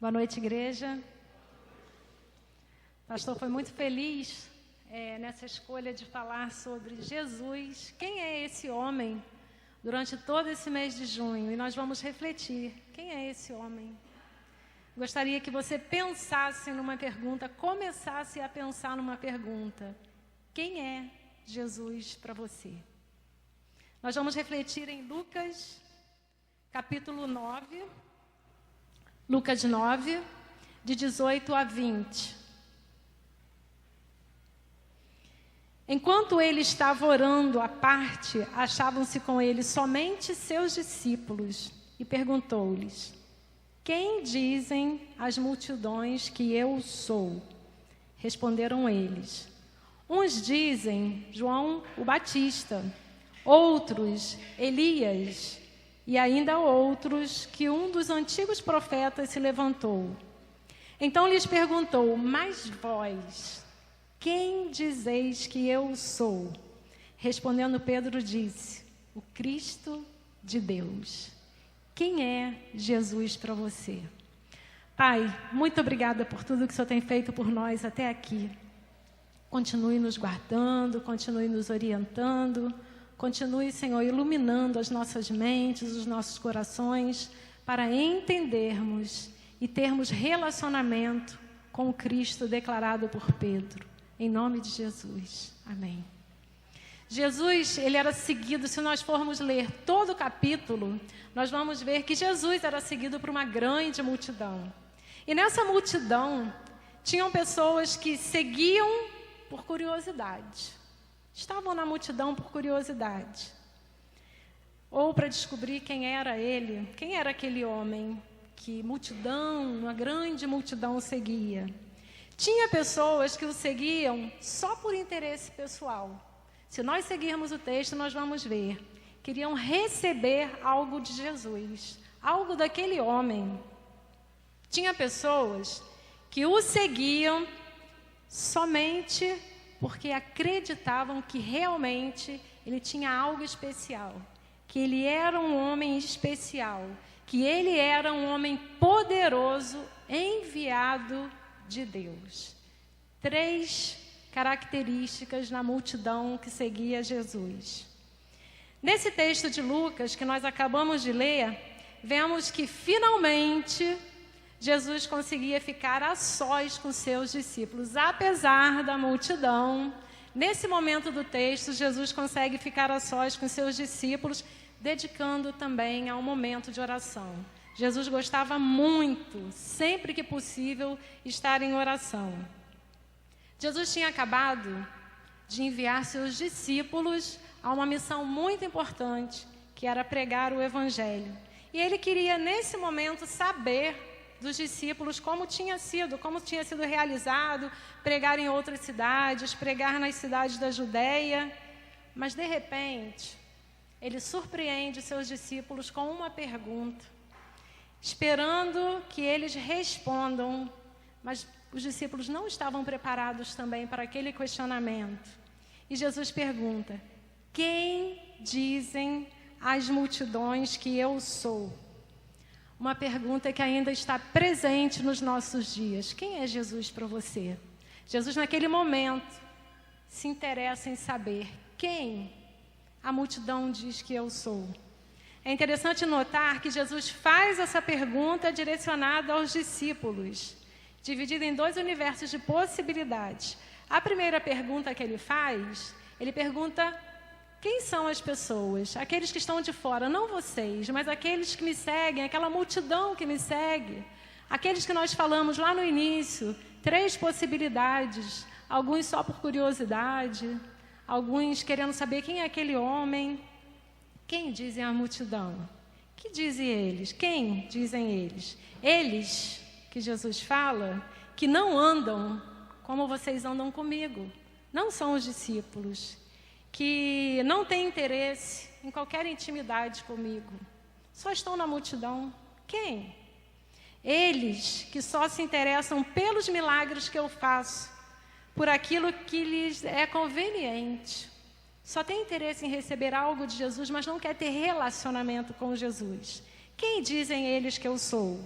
Boa noite, igreja. O pastor foi muito feliz nessa escolha de falar sobre Jesus. Quem é esse homem durante todo esse mês de junho? E nós vamos refletir. Quem é esse homem? Gostaria que você pensasse numa pergunta, começasse a pensar numa pergunta. Quem é Jesus para você? Nós vamos refletir em Lucas, capítulo 9. Lucas 9, de 18 a 20. Enquanto ele estava orando à parte, achavam-se com ele somente seus discípulos, e perguntou-lhes: quem dizem as multidões que eu sou? Responderam eles: uns dizem João o Batista, outros Elias, e ainda outros que um dos antigos profetas se levantou. Então lhes perguntou: mas vós, quem dizeis que eu sou? Respondendo Pedro disse: o Cristo de Deus. Quem é Jesus para você? Pai, muito obrigada por tudo que o Senhor tem feito por nós até aqui. Continue nos guardando, continue nos orientando. Continue, Senhor, iluminando as nossas mentes, os nossos corações, para entendermos e termos relacionamento com o Cristo declarado por Pedro. Em nome de Jesus. Amém. Jesus, ele era seguido, se nós formos ler todo o capítulo, nós vamos ver que Jesus era seguido por uma grande multidão. E nessa multidão, tinham pessoas que seguiam por curiosidade. Estavam na multidão por curiosidade. Ou para descobrir quem era ele, quem era aquele homem que uma grande multidão seguia. Tinha pessoas que o seguiam só por interesse pessoal. Se nós seguirmos o texto, nós vamos ver. Queriam receber algo de Jesus, algo daquele homem. Tinha pessoas que o seguiam somente porque acreditavam que realmente ele tinha algo especial, que ele era um homem especial, que ele era um homem poderoso, enviado de Deus. 3 características na multidão que seguia Jesus. Nesse texto de Lucas, que nós acabamos de ler, vemos que finalmente Jesus conseguia ficar a sós com seus discípulos. Apesar da multidão, nesse momento do texto, Jesus consegue ficar a sós com seus discípulos, dedicando também a um momento de oração. Jesus gostava muito, sempre que possível, estar em oração. Jesus tinha acabado de enviar seus discípulos a uma missão muito importante, que era pregar o Evangelho. E ele queria, nesse momento, saber dos discípulos como tinha sido realizado, pregar em outras cidades, pregar nas cidades da Judéia. Mas, de repente, ele surpreende seus discípulos com uma pergunta, esperando que eles respondam, mas os discípulos não estavam preparados também para aquele questionamento. E Jesus pergunta: quem dizem as multidões que eu sou? Uma pergunta que ainda está presente nos nossos dias. Quem é Jesus para você? Jesus, naquele momento, se interessa em saber quem a multidão diz que eu sou. É interessante notar que Jesus faz essa pergunta direcionada aos discípulos, dividida em 2 universos de possibilidades. A primeira pergunta que ele faz, ele pergunta: quem são as pessoas? Aqueles que estão de fora, não vocês, mas aqueles que me seguem, aquela multidão que me segue. Aqueles que nós falamos lá no início, 3 possibilidades, alguns só por curiosidade, alguns querendo saber quem é aquele homem. Quem dizem a multidão? Que dizem eles? Quem dizem eles? Eles, que Jesus fala, que não andam como vocês andam comigo. Não são os discípulos, que não têm interesse em qualquer intimidade comigo. Só estão na multidão. Quem? Eles que só se interessam pelos milagres que eu faço, por aquilo que lhes é conveniente. Só tem interesse em receber algo de Jesus, mas não quer ter relacionamento com Jesus. Quem dizem eles que eu sou?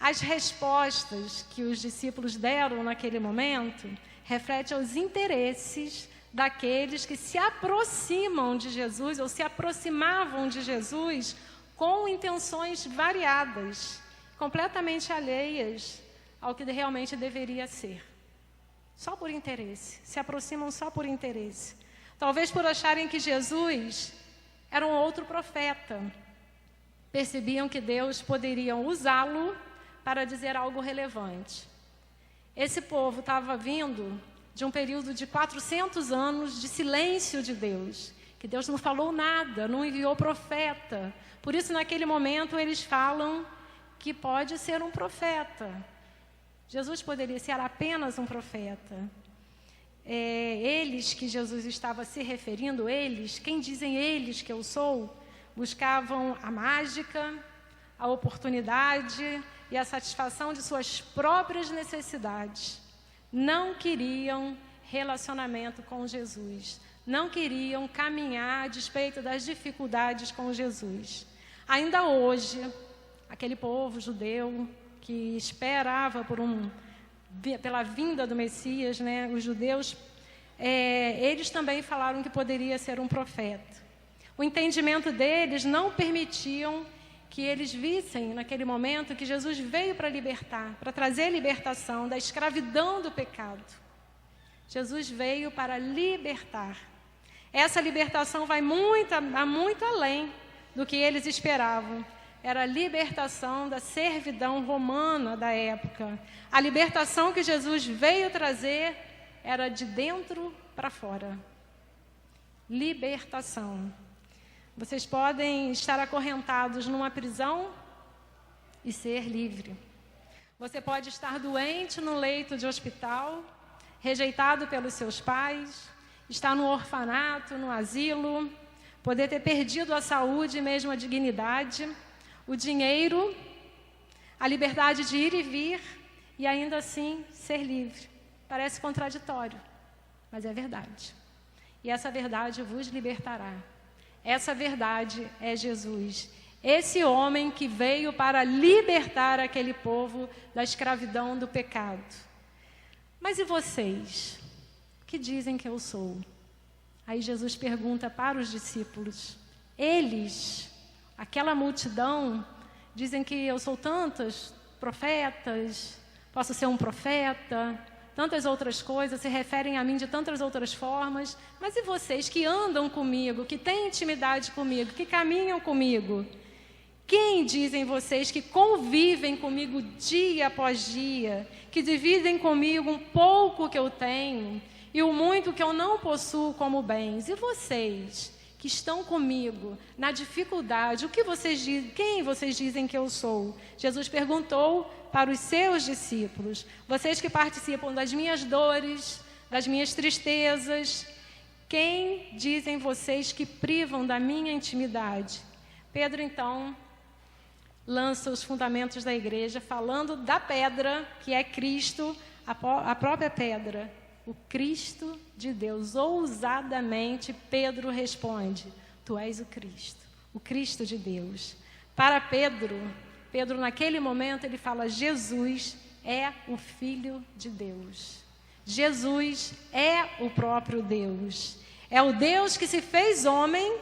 as respostas que os discípulos deram naquele momento refletem os interesses daqueles que se aproximam de Jesus ou se aproximavam de Jesus com intenções variadas, completamente alheias ao que realmente deveria ser. Só por interesse, se aproximam só por interesse. Talvez por acharem que Jesus era um outro profeta. Percebiam que Deus poderia usá-lo para dizer algo relevante. Esse povo estava vindo de um período de 400 anos de silêncio de Deus, que Deus não falou nada, não enviou profeta. Por isso, naquele momento, eles falam que pode ser um profeta. Jesus poderia ser apenas um profeta. Eles que Jesus estava se referindo, eles, quem dizem eles que eu sou, buscavam a mágica, a oportunidade e a satisfação de suas próprias necessidades. Não queriam relacionamento com Jesus. Não queriam caminhar a despeito das dificuldades com Jesus. Ainda hoje, aquele povo judeu que esperava pela vinda do Messias, né? Os judeus, eles também falaram que poderia ser um profeta. O entendimento deles não permitiam que eles vissem naquele momento que Jesus veio para libertar, para trazer libertação da escravidão do pecado. Jesus veio para libertar. Essa libertação vai muito além do que eles esperavam. Era a libertação da servidão romana da época. A libertação que Jesus veio trazer era de dentro para fora. Libertação. Vocês podem estar acorrentados numa prisão e ser livre. Você pode estar doente no leito de hospital, rejeitado pelos seus pais, estar no orfanato, no asilo, poder ter perdido a saúde e mesmo a dignidade, o dinheiro, a liberdade de ir e vir e ainda assim ser livre. Parece contraditório, mas é verdade. E essa verdade vos libertará. Essa verdade é Jesus. Esse homem que veio para libertar aquele povo da escravidão do pecado. Mas e vocês? Que dizem que eu sou? Aí Jesus pergunta para os discípulos. Eles, aquela multidão, dizem que eu sou tantos profetas, posso ser um profeta, tantas outras coisas, se referem a mim de tantas outras formas. Mas e vocês que andam comigo, que têm intimidade comigo, que caminham comigo? Quem dizem vocês que convivem comigo dia após dia, que dividem comigo um pouco que eu tenho e o muito que eu não possuo como bens? E vocês que estão comigo na dificuldade, o que vocês dizem? Quem vocês dizem que eu sou? Jesus perguntou para os seus discípulos. Vocês que participam das minhas dores, das minhas tristezas, quem dizem vocês que privam da minha intimidade? Pedro, então, lança os fundamentos da igreja, falando da pedra, que é Cristo, a própria pedra, o Cristo de Deus. Ousadamente, Pedro responde: Tu és o Cristo de Deus. Para Pedro, naquele momento, ele fala: Jesus é o Filho de Deus. Jesus é o próprio Deus. É o Deus que se fez homem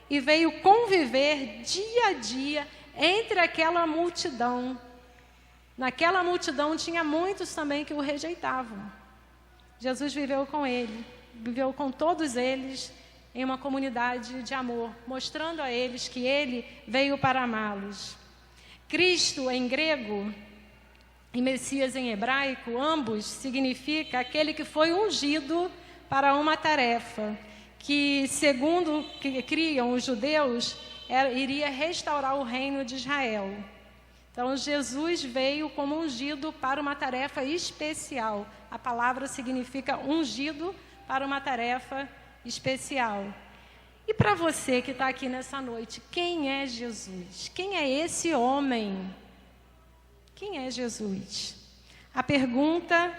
e veio conviver dia a dia entre aquela multidão. Naquela multidão tinha muitos também que o rejeitavam. Jesus viveu com ele, viveu com todos eles em uma comunidade de amor, mostrando a eles que ele veio para amá-los. Cristo em grego e Messias em hebraico, ambos significa aquele que foi ungido para uma tarefa, que, segundo que criam os judeus, iria restaurar o reino de Israel. Então, Jesus veio como ungido para uma tarefa especial. A palavra significa ungido para uma tarefa especial. E para você que está aqui nessa noite, quem é Jesus? Quem é esse homem? Quem é Jesus? A pergunta: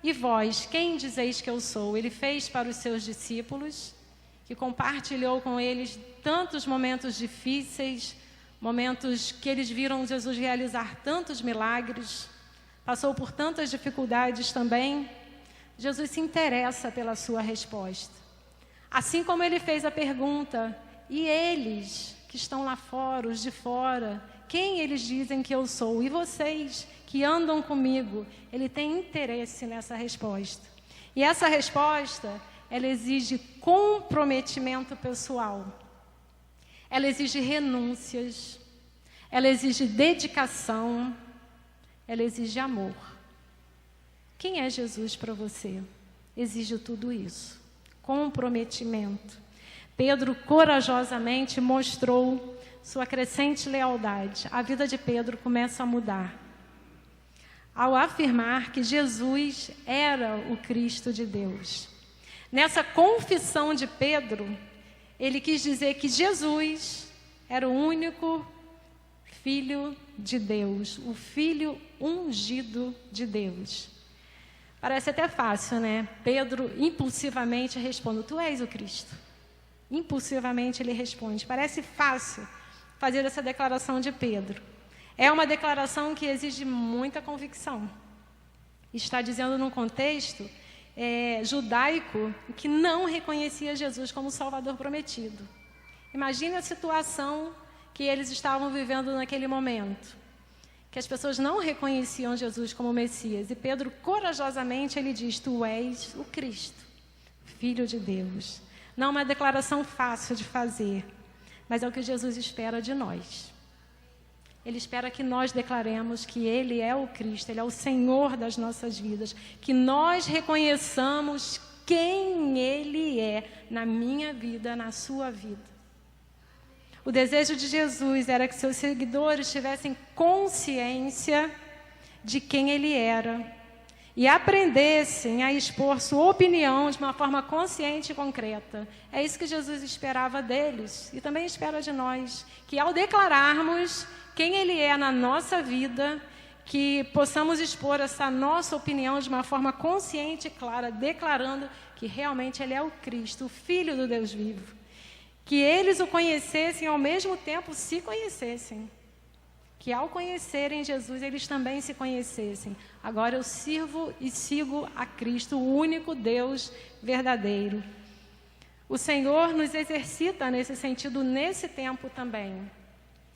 e vós, quem dizeis que eu sou? Ele fez para os seus discípulos, que compartilhou com eles tantos momentos difíceis, momentos que eles viram Jesus realizar tantos milagres, passou por tantas dificuldades também. Jesus se interessa pela sua resposta. Assim como ele fez a pergunta: e eles que estão lá fora, os de fora, quem eles dizem que eu sou? E vocês que andam comigo? Ele tem interesse nessa resposta. E essa resposta, ela exige comprometimento pessoal. Ela exige renúncias. Ela exige dedicação. Ela exige amor. Quem é Jesus para você? Exige tudo isso. Comprometimento. Pedro corajosamente mostrou sua crescente lealdade. A vida de Pedro começa a mudar ao afirmar que Jesus era o Cristo de Deus. Nessa confissão de Pedro, ele quis dizer que Jesus era o único Filho de Deus, o Filho ungido de Deus. Parece até fácil, né? Pedro impulsivamente responde: tu és o Cristo. Impulsivamente ele responde. Parece fácil fazer essa declaração de Pedro. É uma declaração que exige muita convicção. Está dizendo num contexto judaico que não reconhecia Jesus como Salvador prometido. Imagine a situação que eles estavam vivendo naquele momento, que as pessoas não reconheciam Jesus como Messias. E Pedro, corajosamente, ele diz: tu és o Cristo, Filho de Deus. Não é uma declaração fácil de fazer, mas é o que Jesus espera de nós. Ele espera que nós declaremos que Ele é o Cristo, Ele é o Senhor das nossas vidas, que nós reconheçamos quem Ele é na minha vida, na sua vida. O desejo de Jesus era que seus seguidores tivessem consciência de quem Ele era e aprendessem a expor sua opinião de uma forma consciente e concreta. É isso que Jesus esperava deles e também espera de nós, que ao declararmos quem Ele é na nossa vida, que possamos expor essa nossa opinião de uma forma consciente e clara, declarando que realmente Ele é o Cristo, o Filho do Deus vivo. Que eles o conhecessem e ao mesmo tempo se conhecessem. Que ao conhecerem Jesus, eles também se conhecessem. Agora eu sirvo e sigo a Cristo, o único Deus verdadeiro. O Senhor nos exercita nesse sentido, nesse tempo também.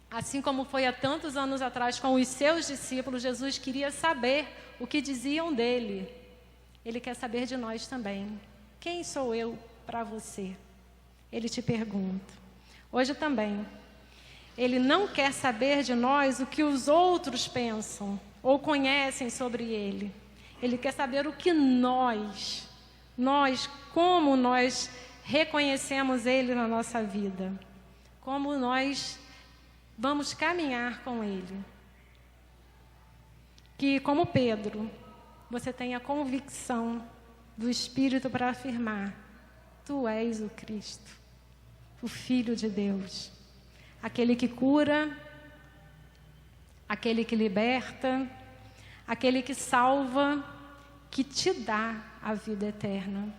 Assim como foi há tantos anos atrás com os seus discípulos, Jesus queria saber o que diziam dele. Ele quer saber de nós também. Quem sou eu para você? Ele te pergunta. Hoje também. Ele não quer saber de nós o que os outros pensam ou conhecem sobre ele. Ele quer saber o que nós, como nós reconhecemos ele na nossa vida. Como nós vamos caminhar com Ele. Que, como Pedro, você tenha convicção do Espírito para afirmar: tu és o Cristo, o Filho de Deus, aquele que cura, aquele que liberta, aquele que salva, que te dá a vida eterna.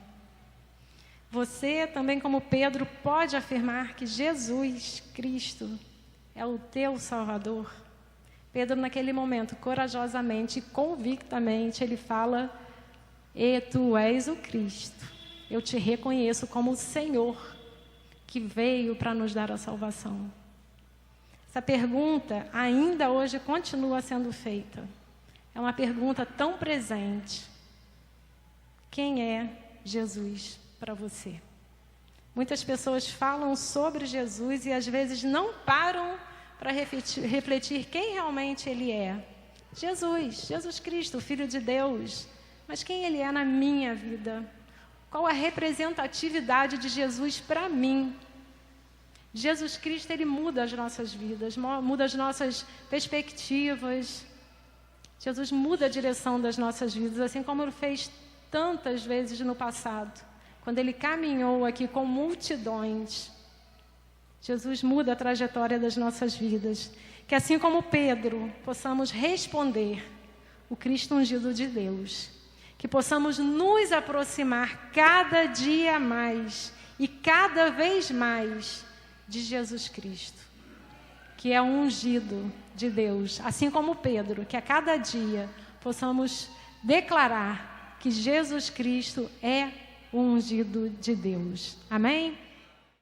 Você, também como Pedro, pode afirmar que Jesus Cristo é o teu Salvador. Pedro, naquele momento, corajosamente e convictamente, ele fala: e tu és o Cristo. Eu te reconheço como o Senhor que veio para nos dar a salvação. Essa pergunta ainda hoje continua sendo feita. É uma pergunta tão presente. Quem é Jesus para você? Muitas pessoas falam sobre Jesus e às vezes não param para refletir quem realmente Ele é. Jesus Cristo, o Filho de Deus. Mas quem Ele é na minha vida? Qual a representatividade de Jesus para mim? Jesus Cristo, Ele muda as nossas vidas, muda as nossas perspectivas. Jesus muda a direção das nossas vidas, assim como Ele fez tantas vezes no passado. Quando Ele caminhou aqui com multidões, Jesus muda a trajetória das nossas vidas. Que assim como Pedro, possamos responder o Cristo ungido de Deus. Que possamos nos aproximar cada dia mais e cada vez mais de Jesus Cristo. que é um ungido de Deus, assim como Pedro, que a cada dia possamos declarar que Jesus Cristo é o ungido de Deus. Amém?